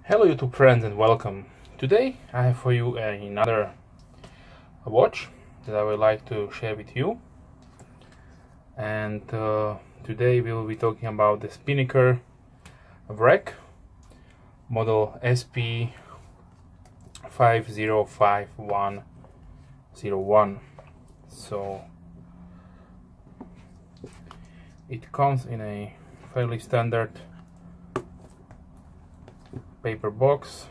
Hello YouTube friends and welcome. Today I have for you another watch that I would like to share with you, and today we will be talking about the Spinnaker wreck model SP-5051-01. So it comes in a fairly standard paper box.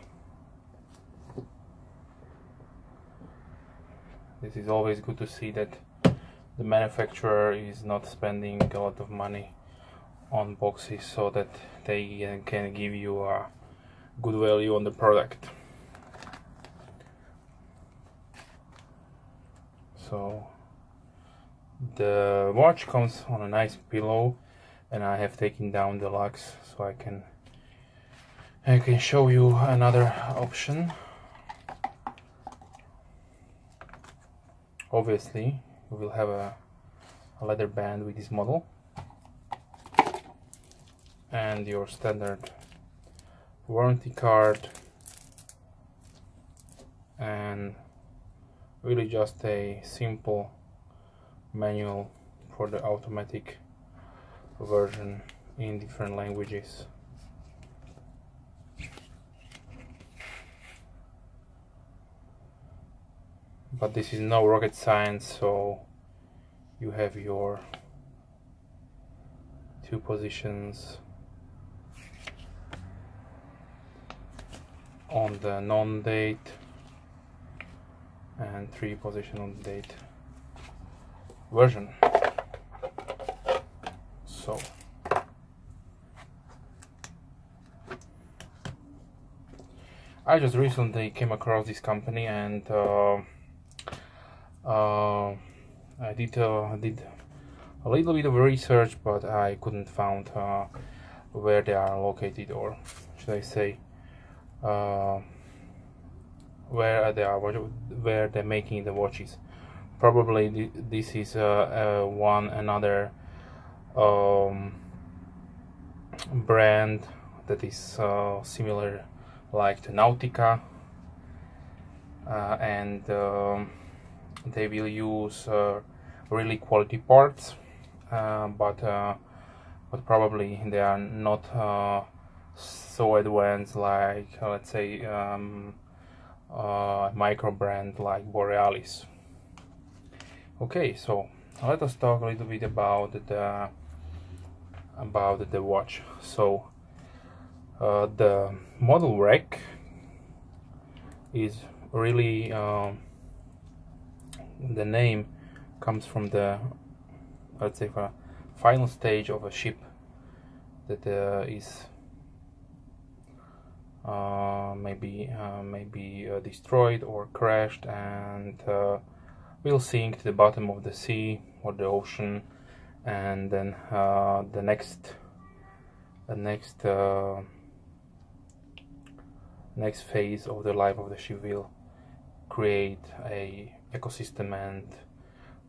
This is always good to see that the manufacturer is not spending a lot of money on boxes so that they can give you a good value on the product. So the watch comes on a nice pillow, and I have taken down the locks so I can show you another option. Obviously, we will have a leather band with this model, and your standard warranty card, and really just a simple manual for the automatic version in different languages. But this is no rocket science, so you have your two positions on the non-date and three positions on the date version. So I just recently came across this company, and I did a little bit of research, but I couldn't find where they are located, or should I say where they're making the watches. Probably this is another brand that is similar, like the Nautica, and they will use really quality parts, but probably they are not so advanced like, let's say, micro brand like Borealis. Okay, so let us talk a little bit about the watch. So the model rack is really the name comes from the, let's say, final stage of a ship that is maybe destroyed or crashed, and will sink to the bottom of the sea or the ocean, and then the next phase of the life of the ship will create a ecosystem, and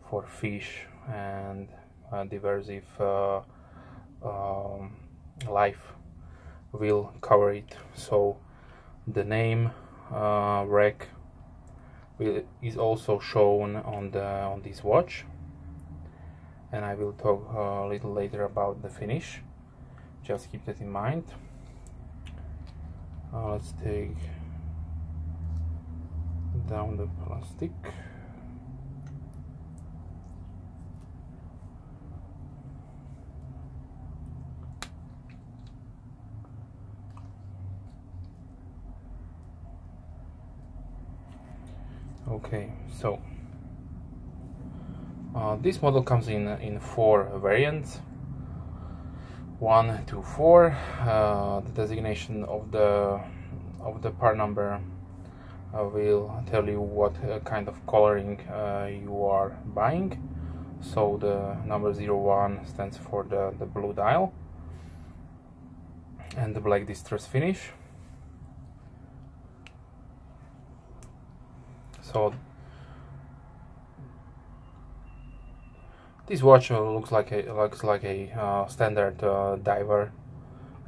for fish and diversive life will cover it. So the name wreck is also shown on this watch, and I will talk a little later about the finish. Just keep that in mind. Let's take down the plastic. Okay, so this model comes in four variants: 1 to 4. The designation of the part number will tell you what kind of coloring you are buying. So the number 01 stands for the blue dial and the black distress finish. So this watch looks like a standard diver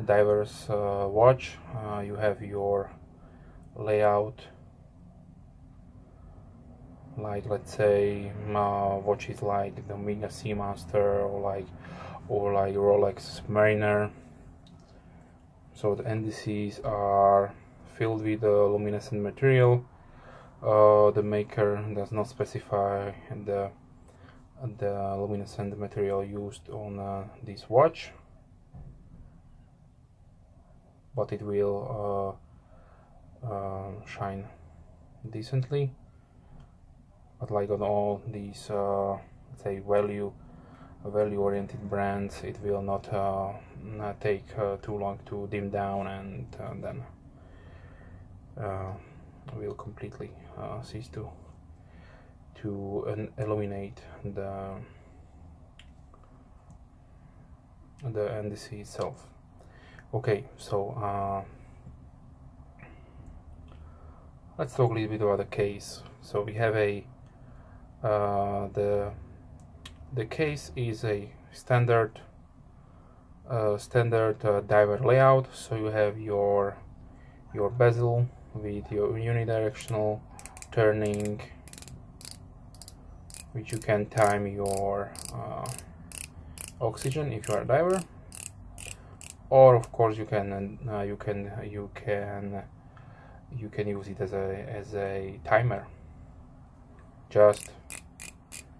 diver's watch. You have your layout, like let's say watches like the Omega Seamaster or like Rolex Mariner. So the NDCs are filled with luminescent material. The maker does not specify the luminescent material used on this watch, but it will shine decently. But like on all these let's say value-oriented brands, it will not take too long to dim down, and then will completely cease to illuminate the NDC itself. Okay, so let's talk a little bit about the case. So we have a the case is a standard diver layout. So you have your bezel with your unidirectional turning, which you can time your oxygen if you are a diver, or of course you can use it as a timer. Just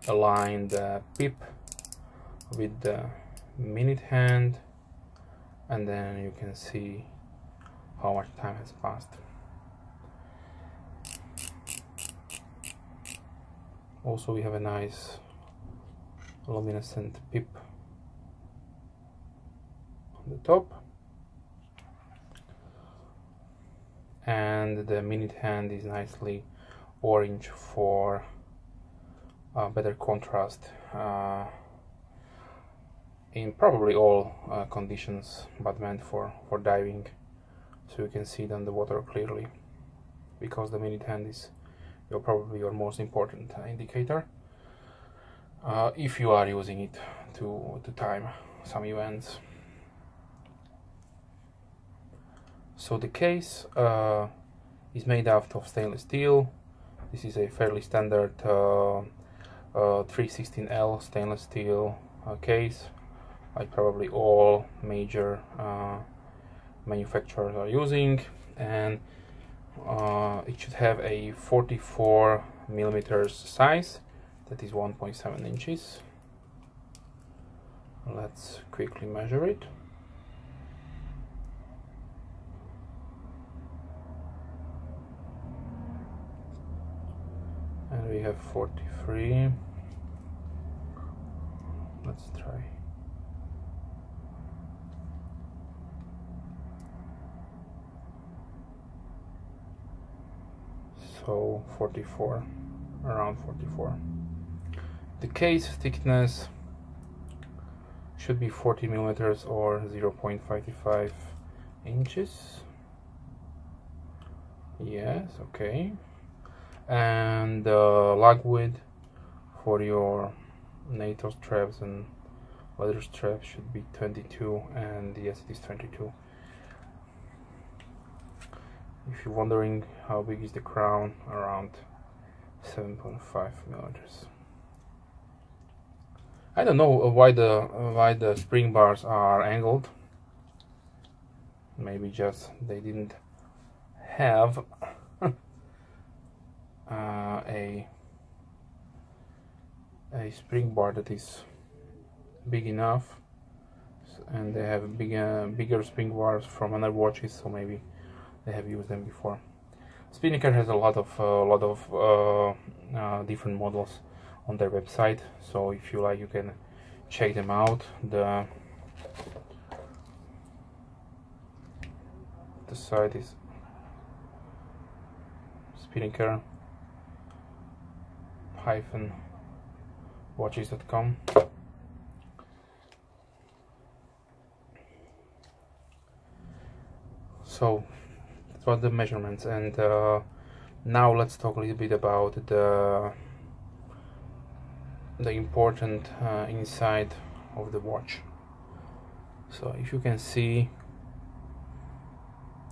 align the pip with the minute hand, and then you can see how much time has passed. Also, we have a nice luminescent pip on the top, and the minute hand is nicely orange for better contrast in probably all conditions, but meant for diving, so you can see it underwater clearly, because the minute hand is probably your most important indicator if you are using it to time some events. So the case is made out of stainless steel. This is a fairly standard 316L stainless steel case, like probably all major manufacturers are using, and it should have a 44 millimeters size, that is 1.7 inches. Let's quickly measure it. And we have 43. Let's try. So 44, around 44. The case thickness should be 40 millimeters or 0.55 inches. Yes, okay. And the lug width for your NATO straps and leather straps should be 22, and yes, it is 22. If you're wondering how big is the crown, around 7.5 millimeters. I don't know why the spring bars are angled. Maybe just they didn't have a spring bar that is big enough, and they have bigger spring bars from other watches, so maybe they have used them before. Spinnaker has a lot of different models on their website, so if you like, you can check them out. The site is Spinnaker-watches.com. So that was the measurements, and now let's talk a little bit about the important inside of the watch. So if you can see,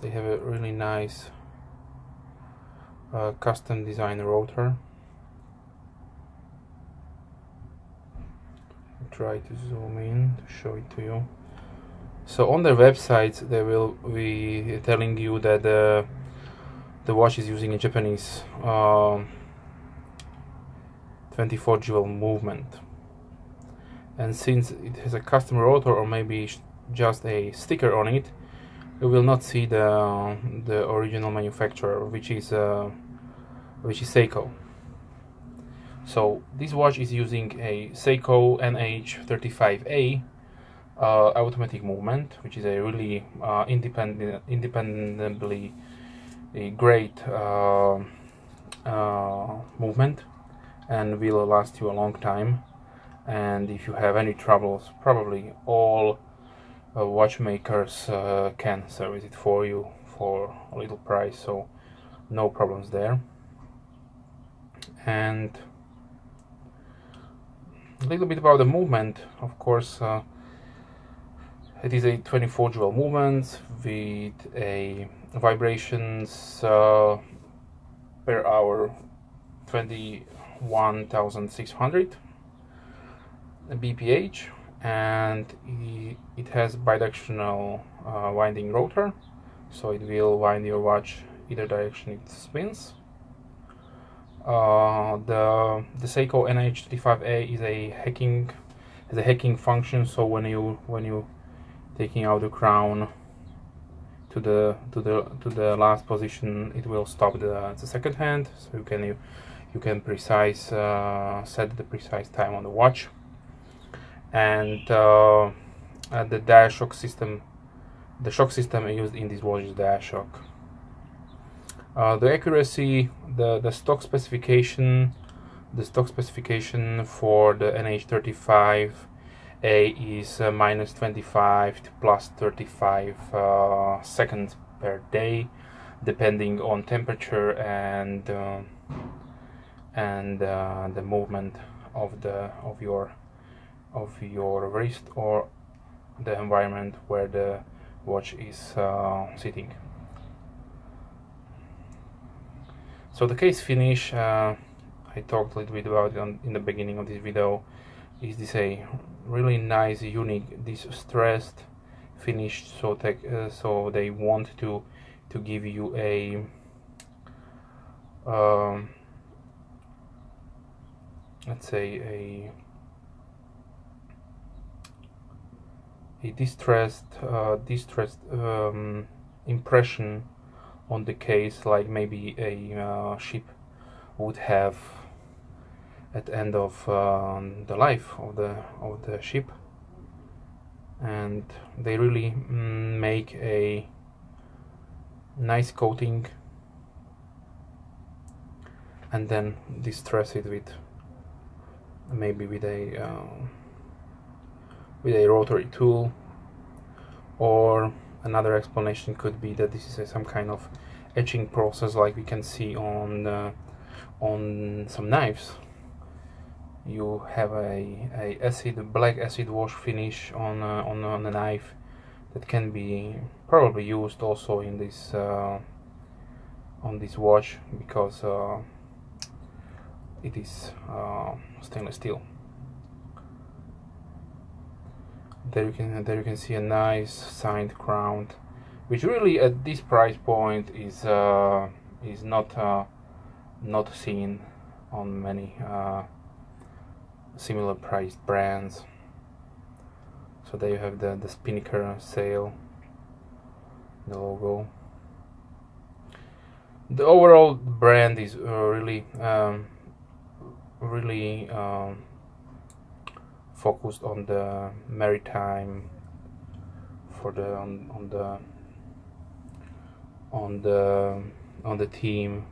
They have a really nice custom design rotor. Try to zoom in to show it to you. So on their website they will be telling you that the watch is using a Japanese 24 jewel movement, and since it has a custom rotor or maybe just a sticker on it, you will not see the original manufacturer, which is SEIKO. So this watch is using a SEIKO NH35A automatic movement, which is a really independently great movement, and will last you a long time. And if you have any troubles, probably all watchmakers can service it for you for a little price, so no problems there. And a little bit about the movement. Of course, it is a 24 jewel movement with a vibrations per hour 21,600 bph, and it has bidirectional winding rotor, so it will wind your watch either direction it spins. The SEIKO NH35A is has a hacking function, so when you taking out the crown to the last position, it will stop the second hand, so you can set the precise time on the watch. And the dash shock system, the shock system used in this watch is dash shock. The accuracy, the stock specification for the NH35A is -25 to +35 seconds per day, depending on temperature and the movement of your wrist or the environment where the watch is sitting. So the case finish, I talked a little bit about it in the beginning of this video. Is this a really nice, unique, distressed finish? So so they want to give you a let's say a distressed impression on the case, like maybe a ship would have at the end of the life of the ship. And they really make a nice coating and then distress it with maybe with a rotary tool. Or another explanation could be that this is some kind of etching process, like we can see on some knives. You have a black acid wash finish on a knife that can be probably used also in this on this watch, because it is stainless steel. There you can see a nice signed crown, which really at this price point is not seen on many similar priced brands. So there you have the Spinnaker sail, the logo. The overall brand is really focused on the maritime, for the on the theme,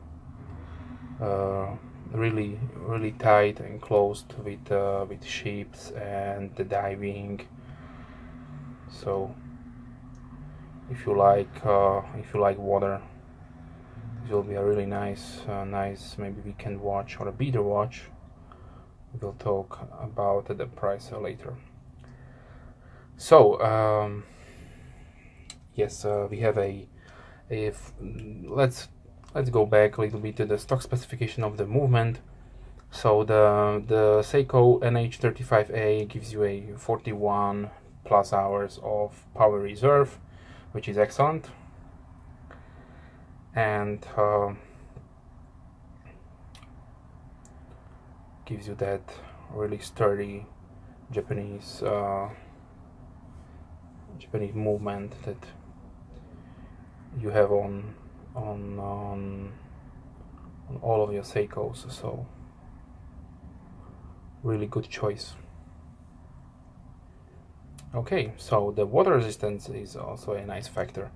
really tight and closed with ships and the diving. So if you like water, this will be a really nice maybe weekend watch or a beater watch. We'll talk about the price later. So yes, we have a If let's go back a little bit to the stock specification of the movement. So the SEIKO NH35A gives you a 41 plus hours of power reserve, which is excellent, and gives you that really sturdy Japanese movement that you have on all of your SEIKOs. So really good choice. Okay, so the water resistance is also a nice factor.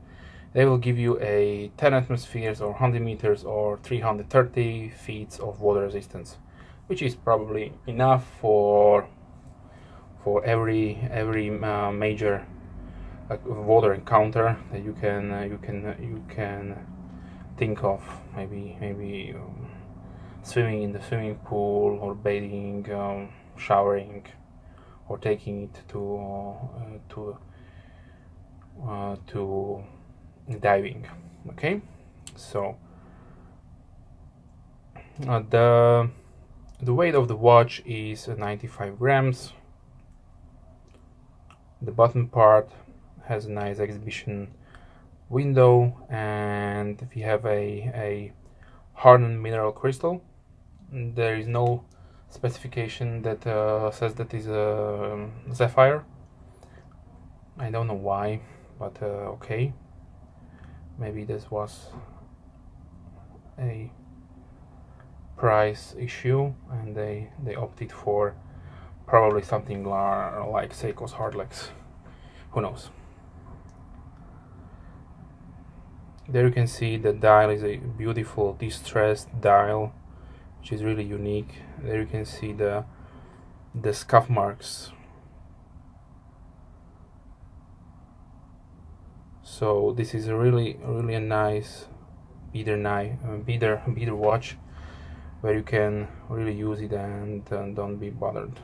They will give you a 10 atmospheres or 100 meters or 330 feet of water resistance, which is probably enough for every major water encounter that you can think of. Maybe swimming in the swimming pool, or bathing, showering, or taking it to diving. Okay, so the weight of the watch is 95 grams. The bottom part has a nice exhibition window, and we have a hardened mineral crystal. There is no specification that says that is a sapphire. I don't know why, but okay, maybe this was a price issue and they opted for probably something like SEIKO's Hardlex. Who knows? There you can see the dial is a beautiful distressed dial, which is really unique. There you can see the scuff marks. So this is a really a nice beater watch, where you can really use it and don't be bothered,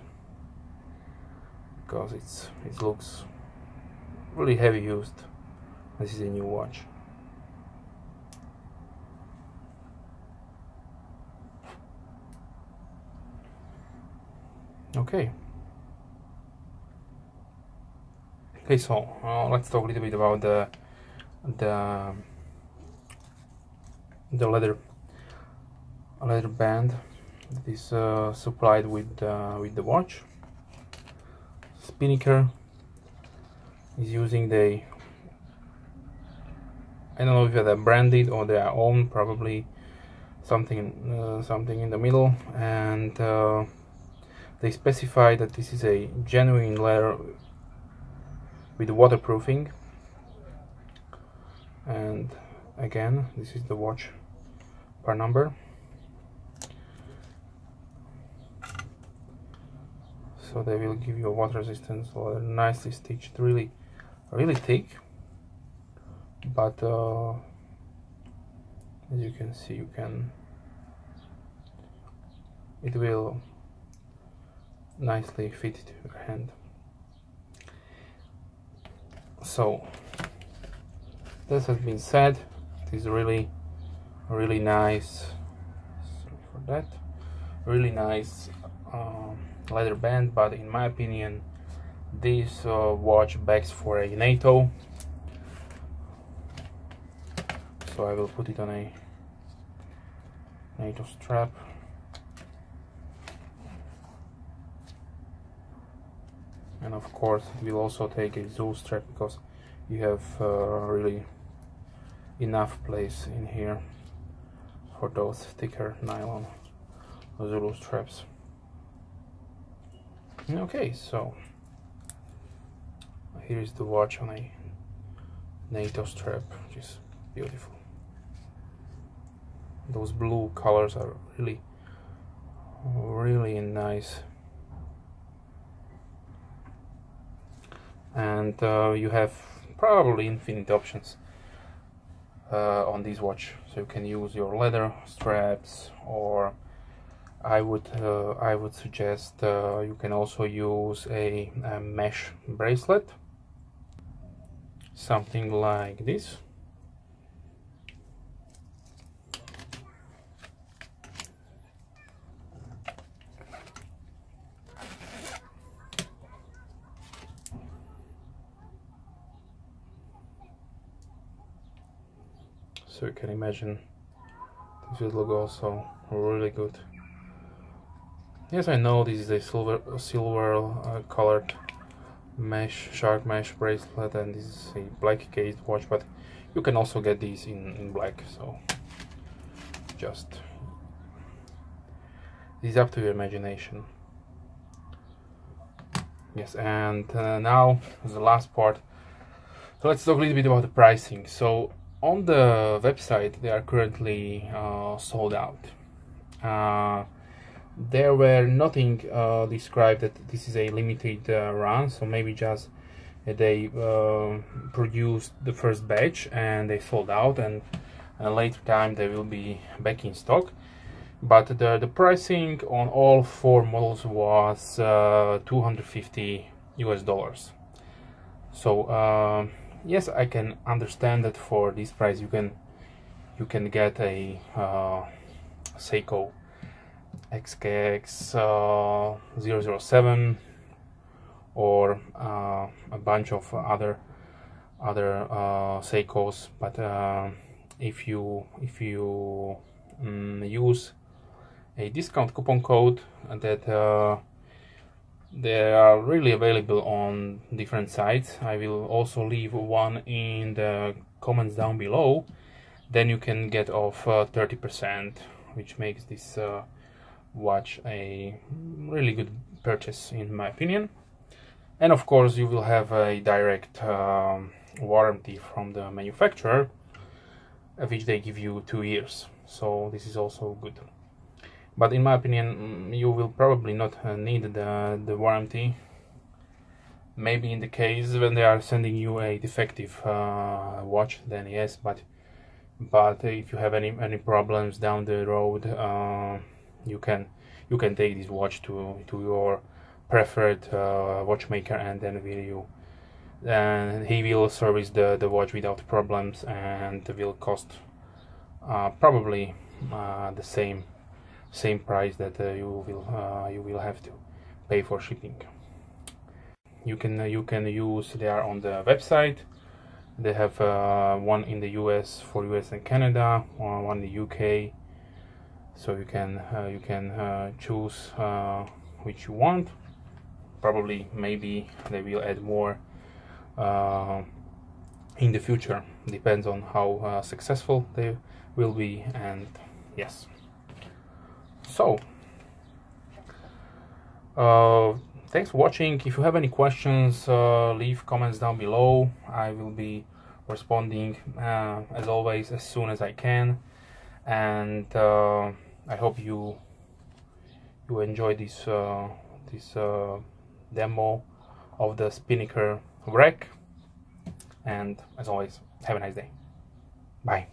because it looks really heavy used. This is a new watch. Okay, so let's talk a little bit about the leather band that is supplied with the watch. Spinnaker is using I don't know if they're branded or they are owned, probably something in the middle, and they specify that this is a genuine leather with waterproofing. And again, this is the watch part number. So they will give you a water resistance, or nicely stitched, really thick. But as you can see, it will nicely fit to your hand. So this has been said. It is really nice. Sorry for that. Really nice leather band, but in my opinion, this watch begs for a NATO. So I will put it on a NATO strap. And of course it will also take a Zulu strap, because you have really enough place in here for those thicker nylon Zulu straps. Okay, so here is the watch on a NATO strap, which is beautiful. Those blue colors are really nice. And you have probably infinite options on this watch, so you can use your leather straps, or I would suggest you can also use a mesh bracelet, something like this. so you can imagine this will look also really good. Yes, I know this is a silver colored mesh, shark mesh bracelet, and this is a black cased watch, but you can also get these in black, so just this is up to your imagination. Yes, and now the last part. So let's talk a little bit about the pricing. So on the website they are currently sold out. There were nothing described that this is a limited run, so maybe just they produced the first batch and they sold out, and a later time they will be back in stock. But the pricing on all 4 models was $250 US. So yes, I can understand that for this price you can get a SEIKO XKX 007 or a bunch of other SEIKOs, but if you use a discount coupon code that they are really available on different sites. I will also leave one in the comments down below. Then you can get off 30%, which makes this watch a really good purchase in my opinion. And of course you will have a direct warranty from the manufacturer, which they give you 2 years, so this is also good. But in my opinion you will probably not need the warranty. Maybe in the case when they are sending you a defective watch, then yes, but if you have any problems down the road, you can take this watch to your preferred watchmaker, and then he will service the watch without problems, and will cost probably the same price that you will have to pay for shipping. You can use, they are on the website. They have one in the US for US and Canada, one in the UK, so you can choose which you want. Probably maybe they will add more in the future, depends on how successful they will be. And yes, so thanks for watching. If you have any questions, leave comments down below. I will be responding as always as soon as I can, and I hope you enjoy this demo of the Spinnaker rack, and as always, have a nice day. Bye.